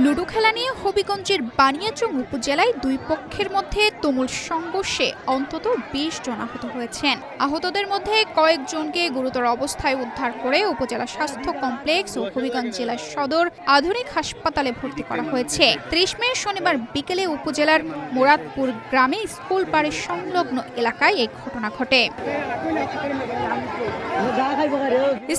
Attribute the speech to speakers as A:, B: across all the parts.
A: Ludo খেলা নিয়ে হবিগঞ্জের বানিয়াচং উপজেলায় দুই পক্ষের মধ্যে তুমুল সংঘর্ষে অন্তত ২০ জন আহত হয়েছেন। আহতদের মধ্যে কয়েকজনকে গুরুতর অবস্থায় উদ্ধার করে উপজেলা স্বাস্থ্য কমপ্লেক্স ও হবিগঞ্জ জেলা সদর আধুনিক হাসপাতালে ভর্তি করা হয়েছে। ৩০ মে শনিবার বিকেলে উপজেলার মুরাদপুর গ্রামে স্কুল বাড়ির সংলগ্ন এলাকায় এই ঘটনা ঘটে।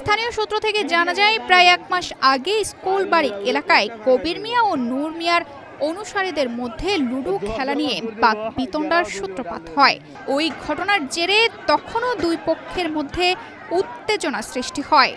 A: স্থানীয় সূত্র থেকে জানা যায়, প্রায় ১ মাস আগে স্কুল বাড়ি এলাকায় কবির মিয়া ও নূর মিয়ার অনুসারীদের মধ্যে লুডো খেলা নিয়ে বাকবিতণ্ডার সূত্রপাত হয়। ওই ঘটনার জেরে তখনও দুই পক্ষের মধ্যে উত্তেজনা সৃষ্টি হয়।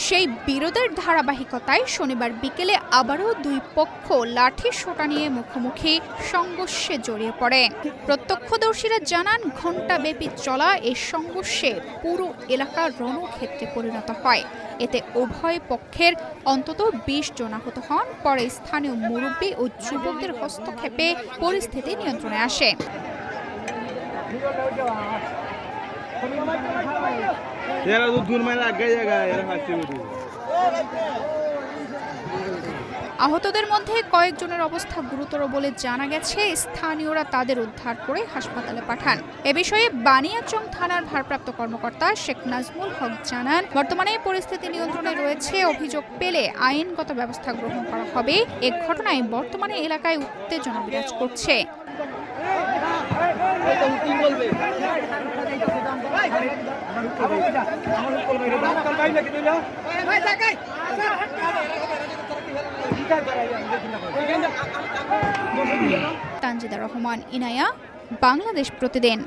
A: সেই বিরোধের ধারাবাহিকতায় শনিবার বিকেলে আবারও দুই পক্ষ লাঠি সোঁটা নিয়ে মুখোমুখি সংঘর্ষে জড়িয়ে পড়ে। প্রত্যক্ষদর্শীরা জানান, ঘণ্টাব্যাপী চলা এই সংঘর্ষে পুরো এলাকা রণক্ষেত্রে পরিণত হয়। এতে উভয় পক্ষের অন্তত ২০ জন আহত হন। পরে স্থানীয় মুরব্বি ও যুবকদের হস্তক্ষেপে পরিস্থিতি নিয়ন্ত্রণে আসে। আহতদের মধ্যে কয়েকজনের অবস্থা গুরুতর বলে জানা গেছে। স্থানীয়রা তাদের উদ্ধার করে হাসপাতালে পাঠান। এ বিষয়ে বানিয়াচং থানার ভারপ্রাপ্ত কর্মকর্তা শেখ নাজমুল হক জানান, বর্তমানে পরিস্থিতি নিয়ন্ত্রণে রয়েছে। অভিযোগ পেলে আইনগত ব্যবস্থা গ্রহণ করা হবে। এ ঘটনায় বর্তমানে এলাকায় উত্তেজনা বিরাজ করছে। তানজিদা রহমান, ইনায়া, বাংলাদেশ প্রতিদিন।